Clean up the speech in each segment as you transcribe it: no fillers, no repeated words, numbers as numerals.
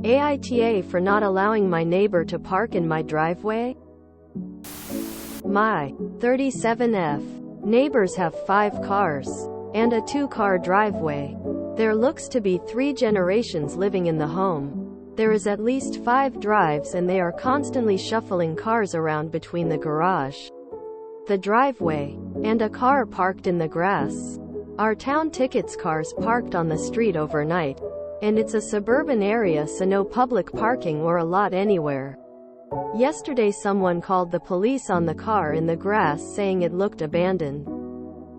AITA for not allowing my neighbor to park in my driveway? My 37F neighbors have 5 cars and a 2-car driveway. There looks to be 3 generations living in the home. There is at least 5 drives and they are constantly shuffling cars around between the garage, the driveway, and a car parked in the grass. Our town tickets cars parked on the street overnight, and it's a suburban area, so no public parking or a lot anywhere. Yesterday someone called the police on the car in the grass saying it looked abandoned.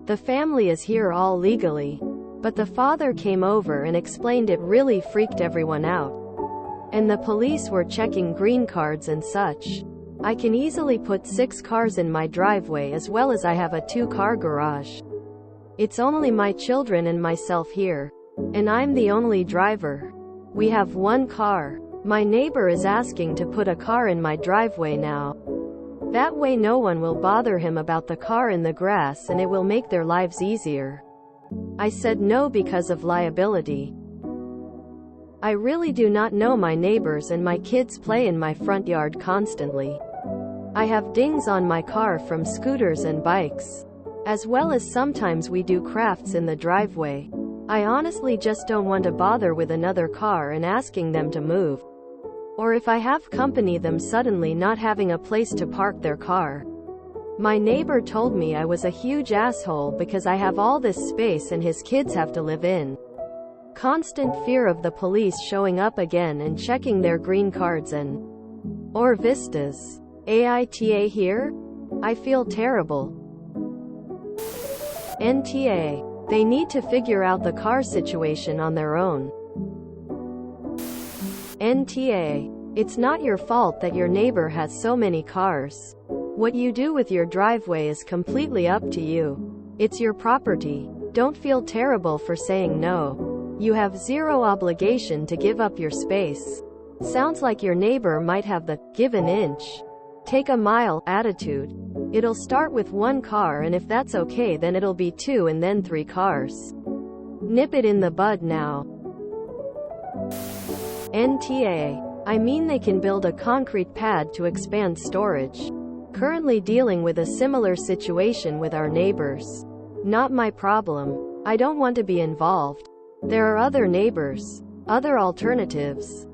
The family is here all legally, but the father came over and explained it really freaked everyone out. And the police were checking green cards and such. I can easily put 6 cars in my driveway as well as I have a 2-car garage. It's only my children and myself here. And I'm the only driver. We have 1 car. My neighbor is asking to put a car in my driveway now. That way no one will bother him about the car in the grass and it will make their lives easier. I said no because of liability. I really do not know my neighbors and my kids play in my front yard constantly. I have dings on my car from scooters and bikes, as well as sometimes we do crafts in the driveway. I honestly just don't want to bother with another car and asking them to move. Or if I have company, them suddenly not having a place to park their car. My neighbor told me I was a huge asshole because I have all this space and his kids have to live in constant fear of the police showing up again and checking their green cards or vistas. AITA here? I feel terrible. NTA. They need to figure out the car situation on their own. NTA. It's not your fault that your neighbor has so many cars. What you do with your driveway is completely up to you. It's your property. Don't feel terrible for saying no. You have zero obligation to give up your space. Sounds like your neighbor might have the give an inch, take a mile attitude. It'll start with 1 car, and if that's okay then it'll be 2 and then 3 cars. Nip it in the bud now. NTA. I mean, they can build a concrete pad to expand storage. Currently dealing with a similar situation with our neighbors. Not my problem. I don't want to be involved. There are other neighbors, other alternatives.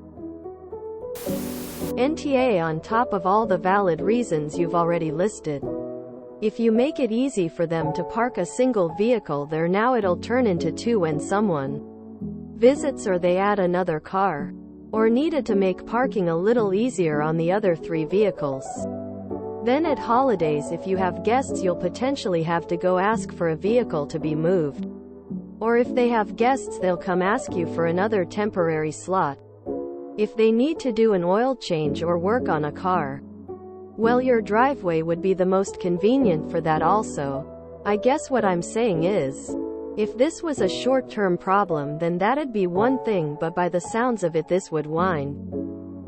NTA on top of all the valid reasons you've already listed. If you make it easy for them to park a single vehicle there now, it'll turn into 2 when someone visits or they add another car. Or needed to make parking a little easier on the other 3 vehicles. Then at holidays, if you have guests, you'll potentially have to go ask for a vehicle to be moved. Or if they have guests, they'll come ask you for another temporary slot. If they need to do an oil change or work on a car, well, your driveway would be the most convenient for that also. I guess what I'm saying is, if this was a short-term problem then that'd be one thing, but by the sounds of it this would wind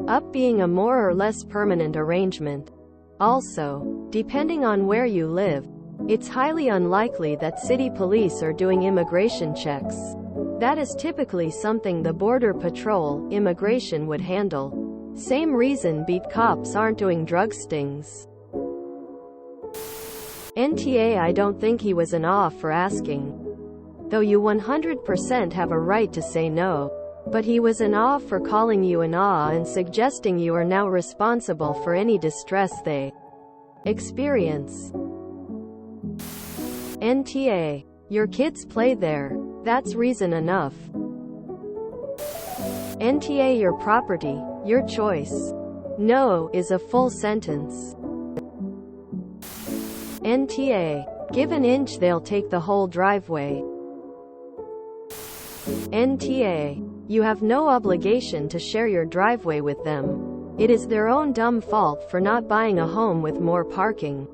up being a more or less permanent arrangement. Also, depending on where you live, it's highly unlikely that city police are doing immigration checks. That is typically something the Border Patrol, immigration would handle. Same reason beat cops aren't doing drug stings. NTA. I don't think he was an awe for asking. Though you 100% have a right to say no. But he was an awe for calling you an awe and suggesting you are now responsible for any distress they experience. NTA. Your kids play there. That's reason enough. NTA. Your property, your choice. No is a full sentence. NTA. Give an inch, they'll take the whole driveway. NTA. You have no obligation to share your driveway with them. It is their own dumb fault for not buying a home with more parking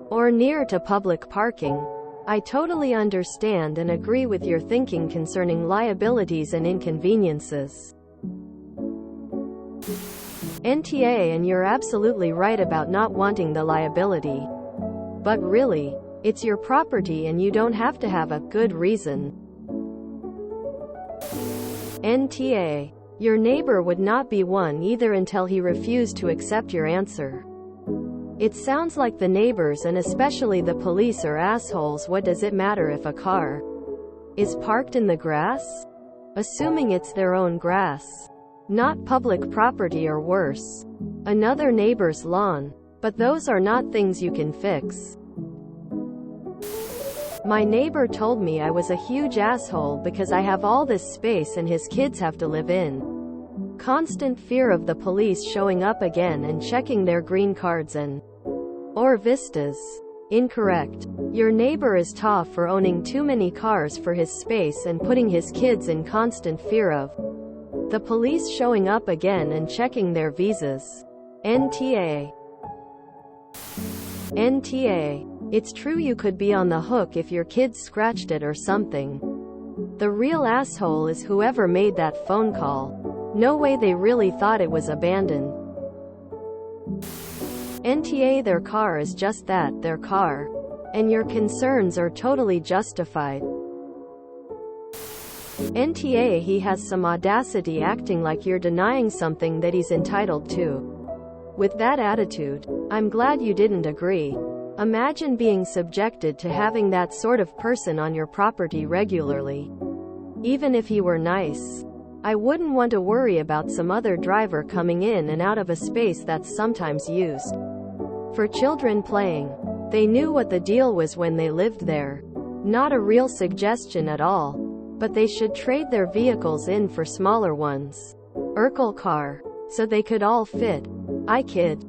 or near to public parking. I totally understand and agree with your thinking concerning liabilities and inconveniences. NTA. And you're absolutely right about not wanting the liability. But really, it's your property and you don't have to have a good reason. NTA. Your neighbor would not be one either until he refused to accept your answer. It sounds like the neighbors and especially the police are assholes. What does it matter if a car is parked in the grass? Assuming it's their own grass, not public property or worse, another neighbor's lawn. But those are not things you can fix. My neighbor told me I was a huge asshole because I have all this space and his kids have to live in constant fear of the police showing up again and checking their green cards or vistas. Incorrect. Your neighbor is tough for owning too many cars for his space and putting his kids in constant fear of the police showing up again and checking their visas. NTA. It's true you could be on the hook if your kids scratched it or something. The real asshole is whoever made that phone call. No way they really thought it was abandoned. NTA, their car is just that, their car. And your concerns are totally justified. NTA, he has some audacity acting like you're denying something that he's entitled to. With that attitude, I'm glad you didn't agree. Imagine being subjected to having that sort of person on your property regularly. Even if he were nice. I wouldn't want to worry about some other driver coming in and out of a space that's sometimes used for children playing. They knew what the deal was when they lived there. Not a real suggestion at all. But they should trade their vehicles in for smaller ones. Urkel car. So they could all fit. I kid.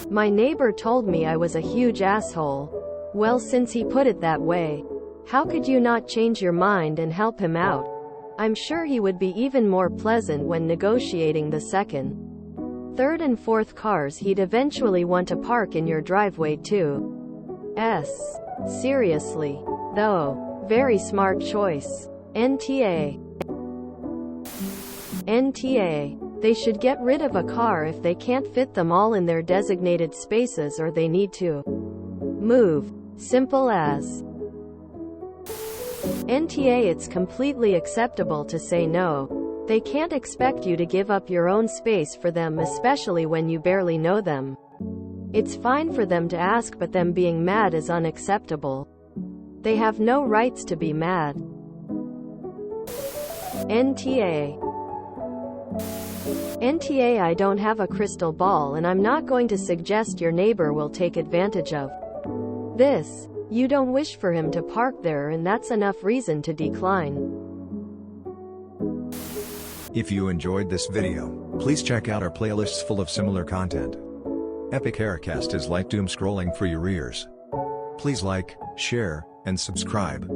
My neighbor told me I was a huge asshole. Well, since he put it that way, how could you not change your mind and help him out? I'm sure he would be even more pleasant when negotiating the second, third and fourth cars he'd eventually want to park in your driveway too. Seriously. Though, very smart choice. NTA. They should get rid of a car if they can't fit them all in their designated spaces or they need to move. Simple as. NTA, it's completely acceptable to say no. They can't expect you to give up your own space for them, especially when you barely know them. It's fine for them to ask, but them being mad is unacceptable. They have no rights to be mad. NTA, I don't have a crystal ball and I'm not going to suggest your neighbor will take advantage of this. You don't wish for him to park there and that's enough reason to decline. If you enjoyed this video, please check out our playlists full of similar content. Epic Haircast is like doom scrolling for your ears. Please like, share, and subscribe.